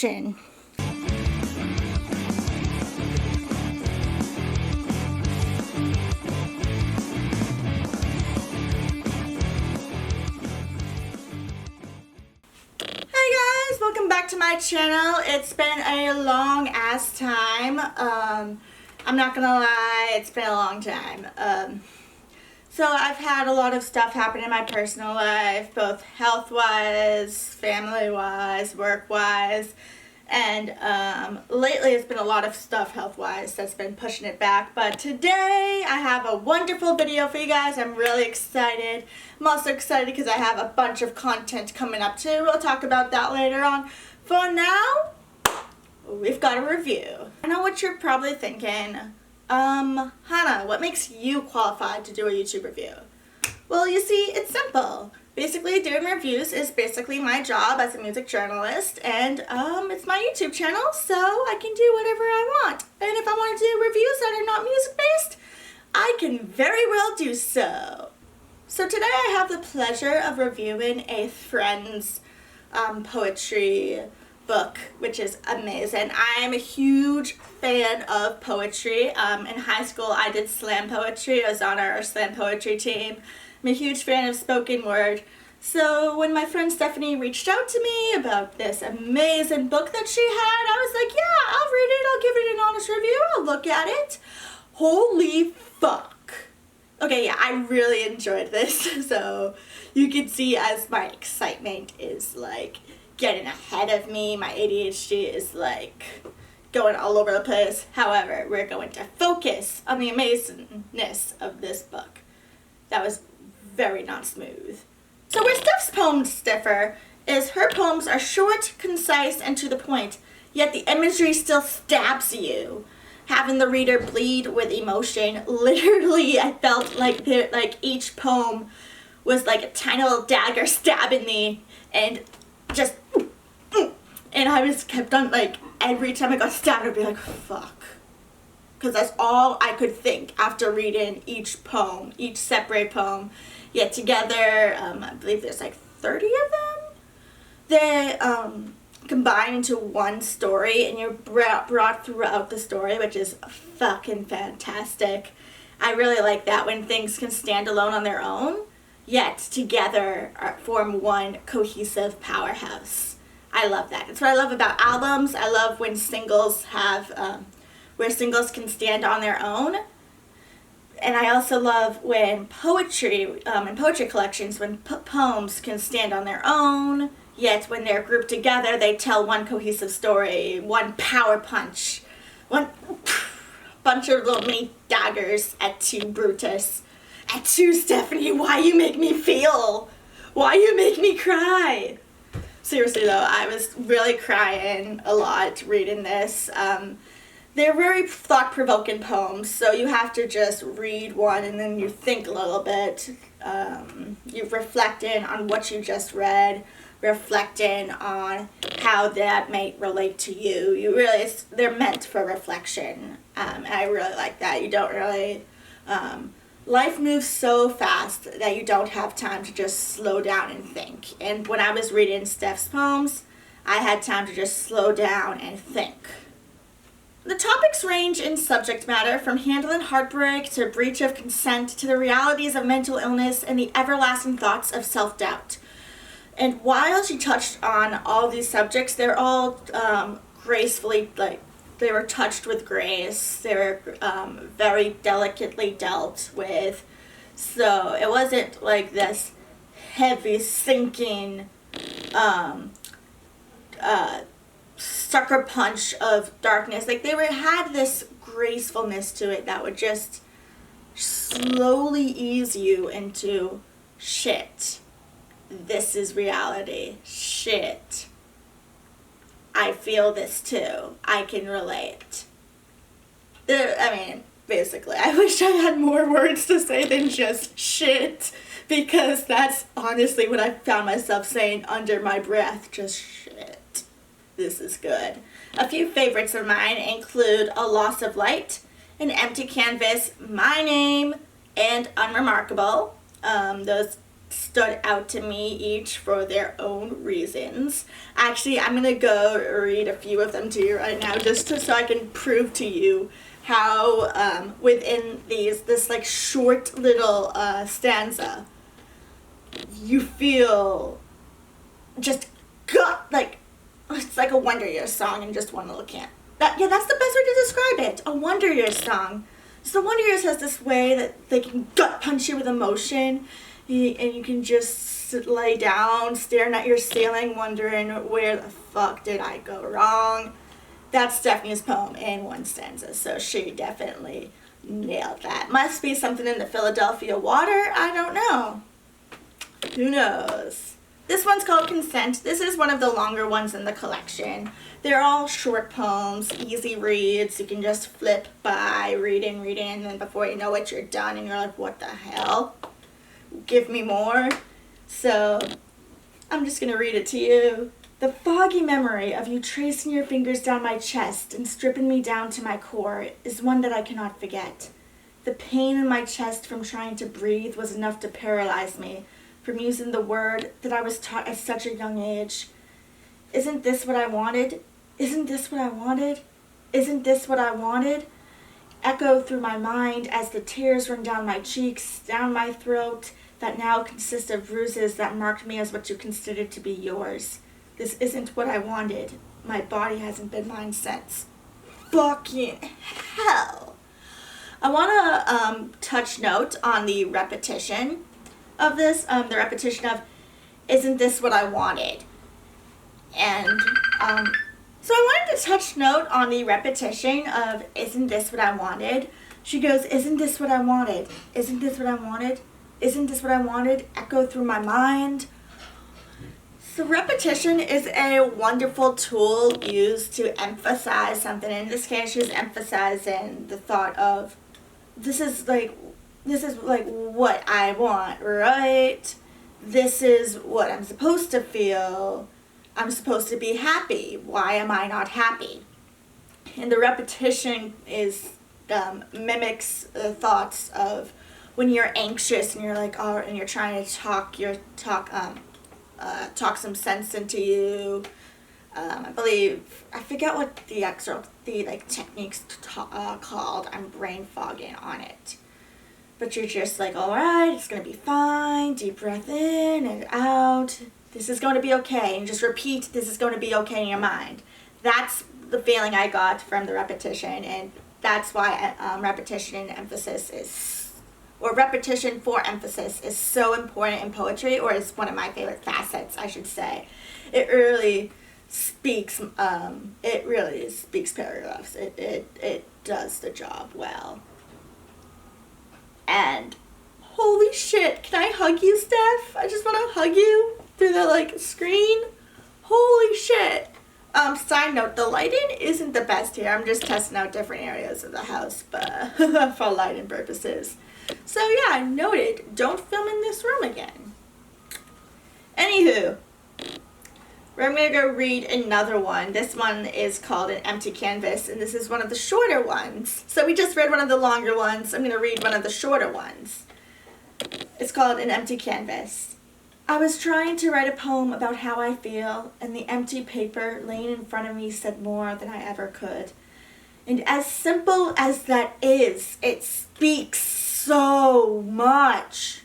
action. Welcome back to my channel. It's been a long ass time. I'm not gonna lie, it's been a long time. So I've had a lot of stuff happen in my personal life, both health-wise, family-wise, work-wise, and lately it's been a lot of stuff health-wise that's been pushing it back. But today I have a wonderful video for you guys. I'm really excited. I'm also excited because I have a bunch of content coming up too. We'll talk about that later on. For now, we've got a review. I know what you're probably thinking. Hannah, what makes you qualified to do a YouTube review? Well, you see, it's simple. Basically, doing reviews is basically my job as a music journalist, and it's my YouTube channel, so I can do whatever I want. And if I want to do reviews that are not music-based, I can very well do so. So today I have the pleasure of reviewing a friend's poetry book, which is amazing. I'm a huge fan of poetry. In high school I did slam poetry. I was on our slam poetry team. I'm a huge fan of spoken word. So when my friend Stephanie reached out to me about this amazing book that she had, I was like, yeah, I'll read it. I'll give it an honest review. I'll look at it. Holy fuck. Okay, yeah, I really enjoyed this. So you can see as my excitement is like getting ahead of me, my ADHD is like going all over the place. However, we're going to focus on the amazingness of this book. That was very not smooth. So where Steph's poems differ is her poems are short, concise, and to the point, yet the imagery still stabs you, having the reader bleed with emotion. Literally, I felt like each poem was like a tiny little dagger stabbing me, and just, and I just kept on, like, every time I got stabbed, I'd be like, fuck. Because that's all I could think after reading each poem, each separate poem. Yet together, I believe there's like 30 of them. They combine into one story, and you're brought throughout the story, which is fucking fantastic. I really like that when things can stand alone on their own, yet together form one cohesive powerhouse. I love that. That's what I love about albums. I love when singles have, where singles can stand on their own. And I also love when poetry, in poetry collections, when poems can stand on their own, yet when they're grouped together, they tell one cohesive story, one power punch, one bunch of little mini daggers at you, Brutus. At you, Stephanie, why you make me feel? Why you make me cry? Seriously though, I was really crying a lot reading this. They're very thought-provoking poems, so you have to just read one and then you think a little bit. You're reflecting on what you just read, reflecting on how that might relate to you. They're meant for reflection, and I really like that. You don't really, life moves so fast that you don't have time to just slow down and think. And when I was reading Steph's poems, I had time to just slow down and think. The topics range in subject matter from handling heartbreak to breach of consent to the realities of mental illness and the everlasting thoughts of self-doubt. And while she touched on all these subjects, they're all gracefully, like, they were touched with grace. They were very delicately dealt with. So it wasn't like this heavy, sinking, sucker punch of darkness. Like, had this gracefulness to it that would just slowly ease you into shit. This is reality. Shit. I feel this too. I can relate. Basically, I wish I had more words to say than just shit, because that's honestly what I found myself saying under my breath. Just shit. This is good. A few favorites of mine include A Loss of Light, An Empty Canvas, My Name, and Unremarkable. Those stood out to me, each for their own reasons. Actually, I'm going to go read a few of them to you right now, just so I can prove to you how within this like short little stanza, you feel just like, it's like a Wonder Years song in just one little can. That's the best way to describe it. A Wonder Years song. So Wonder Years has this way that they can gut punch you with emotion, and you can just lay down, staring at your ceiling, wondering where the fuck did I go wrong. That's Stephanie's poem in one stanza, so she definitely nailed that. Must be something in the Philadelphia water. I don't know. Who knows? This one's called Consent. This is one of the longer ones in the collection. They're all short poems, easy reads. You can just flip by, reading, and then before you know it, you're done, and you're like, what the hell? Give me more. So I'm just going to read it to you. The foggy memory of you tracing your fingers down my chest and stripping me down to my core is one that I cannot forget. The pain in my chest from trying to breathe was enough to paralyze me from using the word that I was taught at such a young age. Isn't this what I wanted? Isn't this what I wanted? Isn't this what I wanted? Echo through my mind as the tears run down my cheeks, down my throat, that now consist of bruises that marked me as what you considered to be yours. This isn't what I wanted. My body hasn't been mine since. Fucking hell. I want to touch note on the repetition of this, the repetition of, isn't this what I wanted? And so I wanted to touch note on the repetition of, isn't this what I wanted? She goes, isn't this what I wanted? Isn't this what I wanted? Isn't this what I wanted? Echo through my mind. So repetition is a wonderful tool used to emphasize something. In this case, she's emphasizing the thought of, this is like what I want, right? This is what I'm supposed to feel. I'm supposed to be happy. Why am I not happy? And the repetition is mimics the thoughts of when you're anxious and you're like, oh, and you're trying to talk some sense into you. I forget what the techniques called. I'm brain fogging on it. But you're just like, all right, it's going to be fine. Deep breath in and out. This is going to be okay. And just repeat, this is going to be okay in your mind. That's the feeling I got from the repetition. And that's why repetition for emphasis is so important in poetry, or is one of my favorite facets, I should say. It really speaks paragraphs. It does the job well. And holy shit, can I hug you, Steph? I just want to hug you through the screen. Holy shit. Side note, the lighting isn't the best here. I'm just testing out different areas of the house, but for lighting purposes. So yeah, noted, don't film in this room again. Anywho, we're going to go read another one. This one is called An Empty Canvas, and this is one of the shorter ones. So we just read one of the longer ones. I'm going to read one of the shorter ones. It's called An Empty Canvas. I was trying to write a poem about how I feel, and the empty paper laying in front of me said more than I ever could. And as simple as that is, it speaks so much.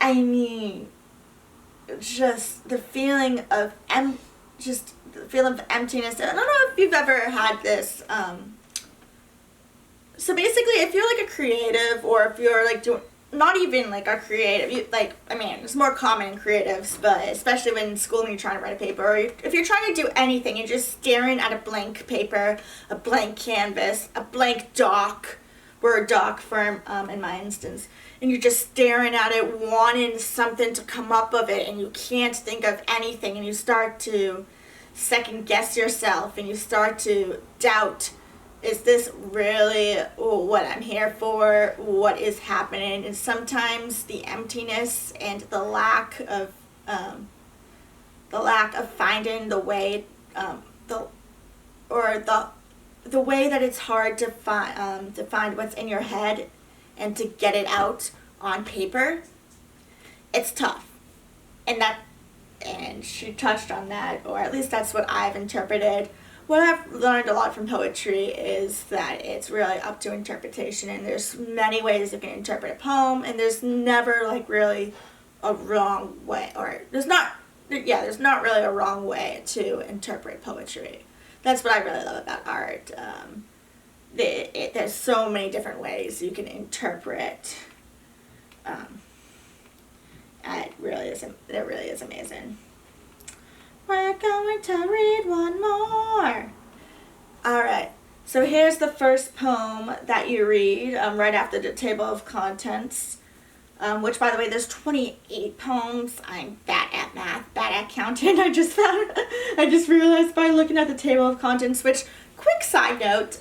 I mean, just the feeling of emptiness. I don't know if you've ever had this. So basically, if you're like a creative, or if you're doing, not even like a creative, it's more common in creatives, but especially when in school and you're trying to write a paper, or if you're trying to do anything, you're just staring at a blank paper, a blank canvas, a blank doc, Word doc for in my instance, and you're just staring at it, wanting something to come up of it, and you can't think of anything, and you start to second guess yourself, and you start to doubt, is this really what I'm here for? What is happening? And sometimes the emptiness and the lack of finding the way, the way that it's hard to find what's in your head and to get it out on paper it's tough. And she touched on that, or at least that's what I've interpreted. What I've learned a lot from poetry is that it's really up to interpretation, and there's many ways you can interpret a poem, and there's never like really a wrong way, or there's not really a wrong way to interpret poetry. That's what I really love about art. There's so many different ways you can interpret. It really is amazing. We're going to read one more. Alright, so here's the first poem that you read right after the table of contents, which, by the way, there's 28 poems. I'm bad at math, bad at counting. I just realized by looking at the table of contents, which, quick side note,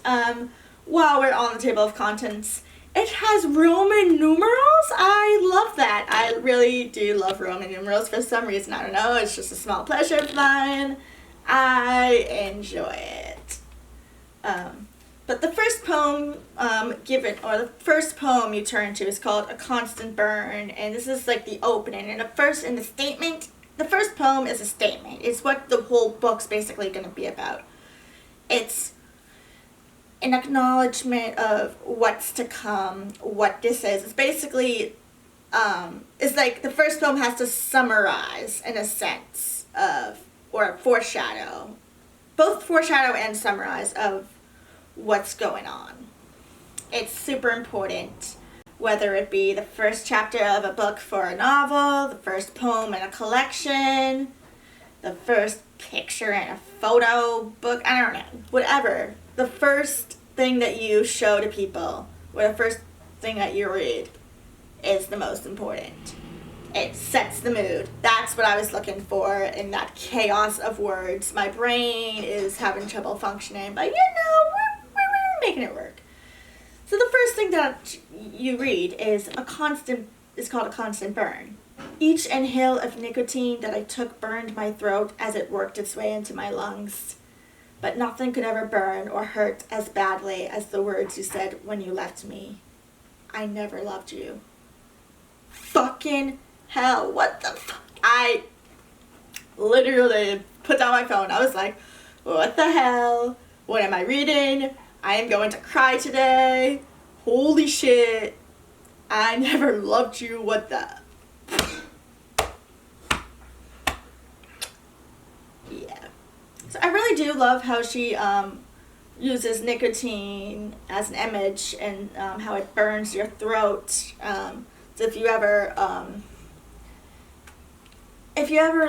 while we're on the table of contents, it has Roman numerals. I love that. I really do love Roman numerals for some reason. I don't know. It's just a small pleasure of mine. I enjoy it. But the first poem the first poem you turn to is called A Constant Burn, and this is like the opening. And the first poem is a statement. It's what the whole book's basically going to be about. It's an acknowledgement of what's to come, what this is. It's basically, it's like the first poem has to summarize, in a sense, or foreshadow, both foreshadow and summarize of what's going on. It's super important, whether it be the first chapter of a book for a novel, the first poem in a collection, the first picture in a photo book, I don't know, whatever. The first thing that you show to people, or the first thing that you read, is the most important. It sets the mood. That's what I was looking for in that chaos of words. My brain is having trouble functioning, but we're making it work. So the first thing that you read is called A Constant Burn. Each inhale of nicotine that I took burned my throat as it worked its way into my lungs. But nothing could ever burn or hurt as badly as the words you said when you left me. I never loved you. Fucking hell, what the fuck? I literally put down my phone. I was like, what the hell? What am I reading? I am going to cry today. Holy shit. I never loved you. What the... So I really do love how she uses nicotine as an image, and how it burns your throat. So if you ever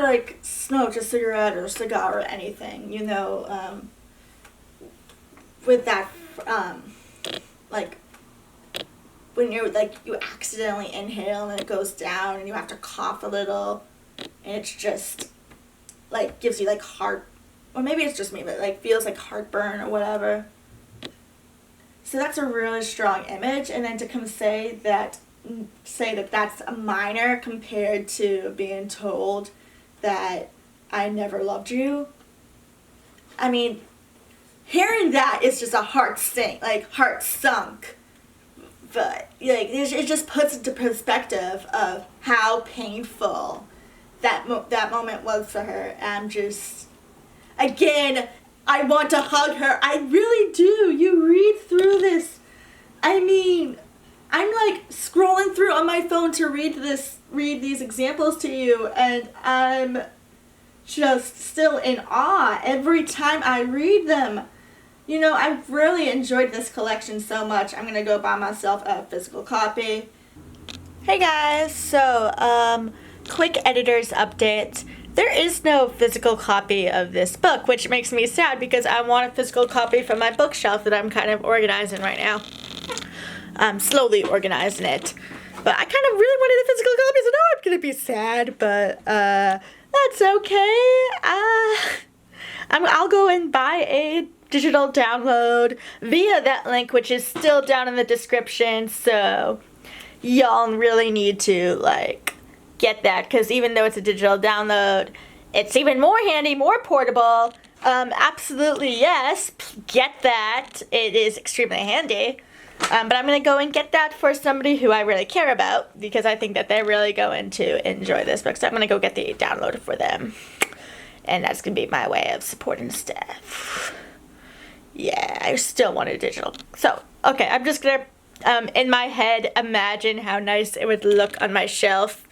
like smoked a cigarette or a cigar or anything, you know, with that, like when you're like, you accidentally inhale and it goes down and you have to cough a little, and it's just like gives you like heart. Or maybe it's just me, but like feels like heartburn or whatever. So that's a really strong image, and then to come say that that's a minor compared to being told that I never loved you. I mean, hearing that is just a heart sunk. But like it just puts into perspective of how painful that moment was for her. I'm just. Again, I want to hug her. I really do. You read through this. I mean, I'm like scrolling through on my phone to read these examples to you, and I'm just still in awe every time I read them. You know, I've really enjoyed this collection so much. I'm going to go buy myself a physical copy. Hey guys, so quick editor's update. There is no physical copy of this book, which makes me sad because I want a physical copy for my bookshelf that I'm kind of organizing right now. I'm slowly organizing it. But I kind of really wanted a physical copy, so now I'm going to be sad, but that's okay. I'll go and buy a digital download via that link, which is still down in the description, so y'all really need to, like, get that, because even though it's a digital download, it's even more handy, more portable. Absolutely yes, get that. It is extremely handy. But I'm going to go and get that for somebody who I really care about because I think that they're really going to enjoy this book. So I'm going to go get the download for them. And that's going to be my way of supporting STEPH. Yeah, I still want a digital. So, okay, I'm just going to, in my head, imagine how nice it would look on my shelf.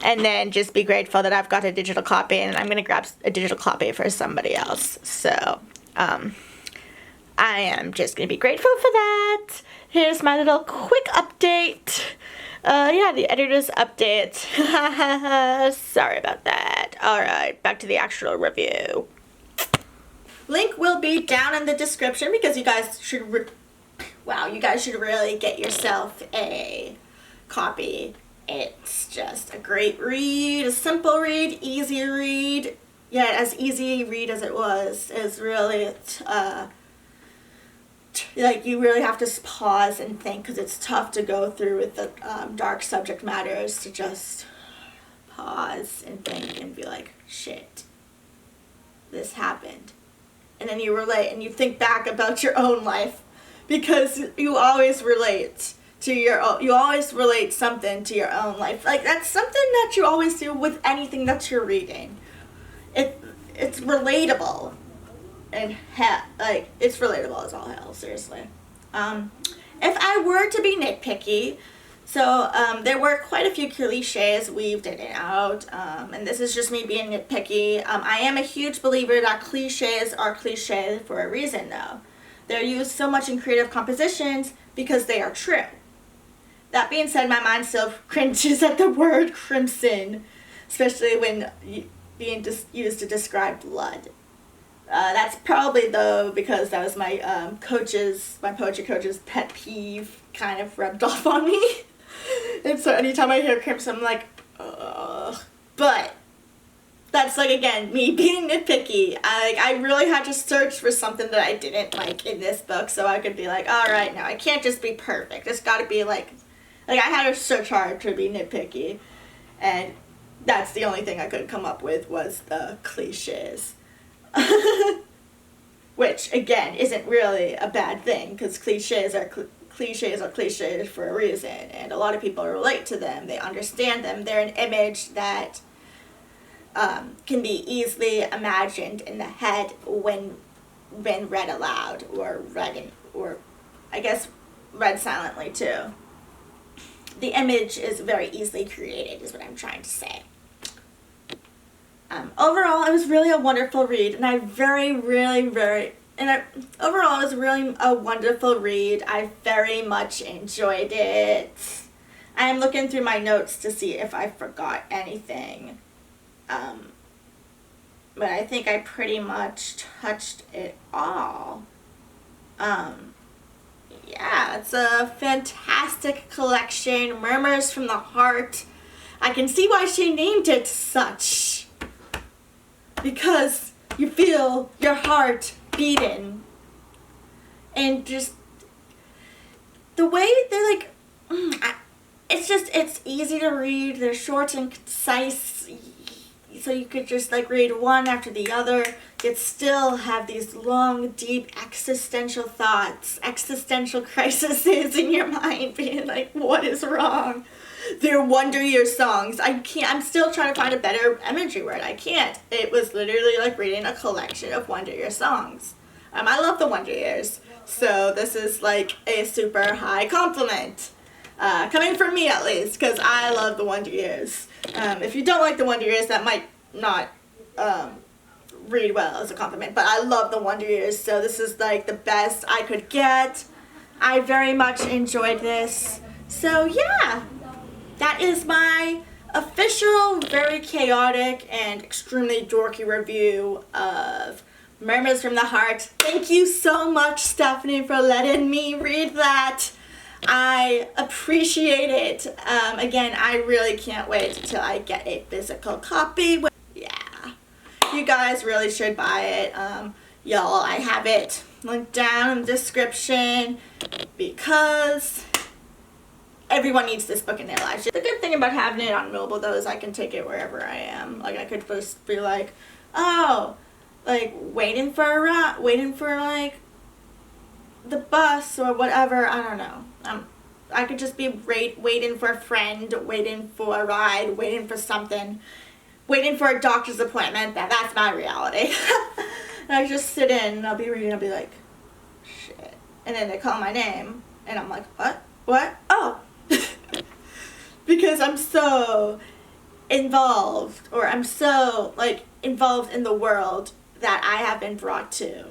And then just be grateful that I've got a digital copy. And I'm going to grab a digital copy for somebody else. So, I am just going to be grateful for that. Here's my little quick update. Yeah, the editor's update. Sorry about that. Alright, back to the actual review. Link will be down in the description because you guys should, you guys should really get yourself a copy. It's just a great read, a simple read, easy read. Yeah, as easy a read as it was, is really, like, you really have to pause and think because it's tough to go through with the dark subject matters, to just pause and think and be like, shit, this happened. And then you relate and you think back about your own life because you always relate to you always relate something to your own life. Like, that's something that you always do with anything that you're reading. It's relatable. And like, it's relatable as all hell, seriously. If I were to be nitpicky, so there were quite a few cliches weaved in and out, and this is just me being nitpicky. I am a huge believer that cliches are cliches for a reason, though. They're used so much in creative compositions because they are true. That being said, my mind still cringes at the word crimson, especially when being used to describe blood. That's probably, though, because that was my poetry coach's pet peeve kind of rubbed off on me. And so anytime I hear crimson, I'm like, ugh. But that's, like, again, me being nitpicky. I really had to search for something that I didn't like in this book so I could be like, all right, now, I can't just be perfect. It's got to be, like, I had to search hard to be nitpicky. And that's the only thing I could come up with was the cliches. Which, again, isn't really a bad thing, because cliches are cliches for a reason, and a lot of people relate to them. They understand them. They're an image that can be easily imagined in the head when read aloud, or I guess read silently too. The image is very easily created, is what I'm trying to say. Overall, it was really a wonderful read, and overall, it was really a wonderful read. I very much enjoyed it. I am looking through my notes to see if I forgot anything. But I think I pretty much touched it all. Yeah, it's a fantastic collection. Murmurs from the Heart. I can see why she named it such. Because you feel your heart beating. And just the way they're like, it's easy to read. They're short and concise. So you could just like read one after the other, yet still have these long, deep existential thoughts, existential crises in your mind, being like, what is wrong? They're Wonder Year songs. I'm still trying to find a better imagery word. I can't. It was literally like reading a collection of Wonder Year songs. I love the Wonder Years, so this is like a super high compliment. Coming from me at least, because I love the Wonder Years. If you don't like the Wonder Years, that might not read well as a compliment, but I love the Wonder Years, so this is like the best I could get. I very much enjoyed this. So yeah, that is my official, very chaotic, and extremely dorky review of Murmurs from the Heart. Thank you so much, Stephanie, for letting me read that. I appreciate it. Again, I really can't wait until I get a physical copy. Yeah, you guys really should buy it. Y'all, I have it linked down in the description because everyone needs this book in their lives. The good thing about having it on Noble, though, is I can take it wherever I am. Like, I could just be like, oh, like, waiting for like the bus or whatever, I don't know. I could just be waiting for a friend, waiting for a ride, waiting for something, waiting for a doctor's appointment. That's my reality. And I just sit in and I'll be reading, I'll be like, shit. And then they call my name and I'm like, what? What? Oh. Because I'm so involved, or I'm so like involved in the world that I have been brought to,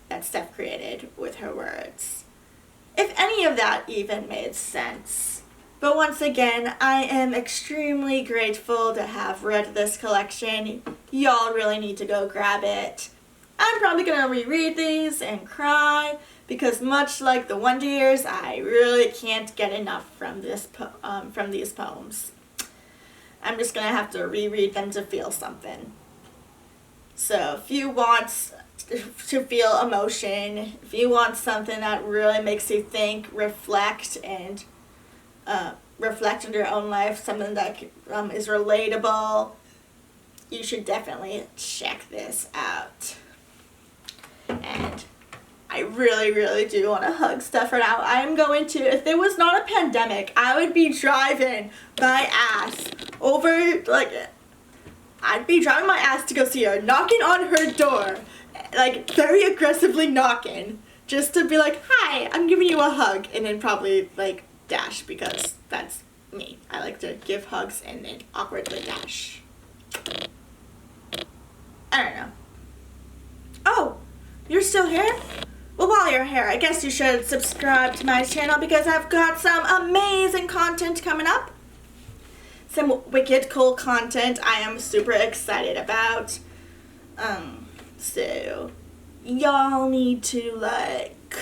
that Steph created with her words. If any of that even made sense. But once again, I am extremely grateful to have read this collection. Y'all really need to go grab it. I'm probably going to reread these and cry, because much like the Wonder Years, I really can't get enough from these poems. I'm just going to have to reread them to feel something. So if you want to feel emotion, if you want something that really makes you think, reflect, and reflect on your own life, something that is relatable, you should definitely check this out. And I really, really do want to hug Steph right now. I am going to, if there was not a pandemic, I would be driving my ass over, like, I'd be driving my ass to go see her, knocking on her door, like, very aggressively knocking, just to be like, hi, I'm giving you a hug, and then probably, like, dash, because that's me. I like to give hugs and then awkwardly dash. I don't know. Oh, you're still here? Well, while you're here, I guess you should subscribe to my channel, because I've got some amazing content coming up. Some wicked cool content I am super excited about. So y'all need to, like,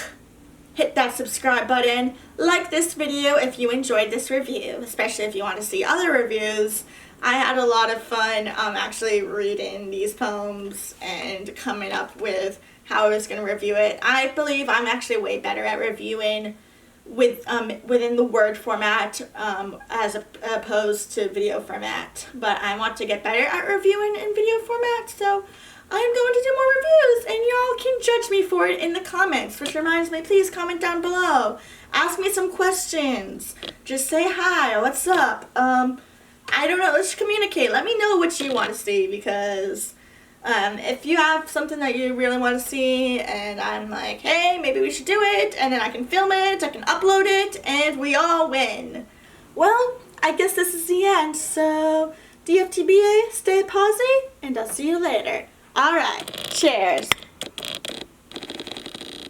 hit that subscribe button, like this video if you enjoyed this review, especially if you want to see other reviews. I had a lot of fun actually reading these poems and coming up with how I was going to review it. I believe I'm actually way better at reviewing within the word format as opposed to video format. But I want to get better at reviewing in video format, so I'm going to do more reviews, and y'all can judge me for it in the comments, which reminds me, please comment down below. Ask me some questions. Just say hi, what's up? I don't know, let's communicate. Let me know what you want to see, because if you have something that you really want to see and I'm like, hey, maybe we should do it, and then I can film it, I can upload it, and we all win. Well, I guess this is the end, so DFTBA, stay posy, and I'll see you later. Alright, cheers.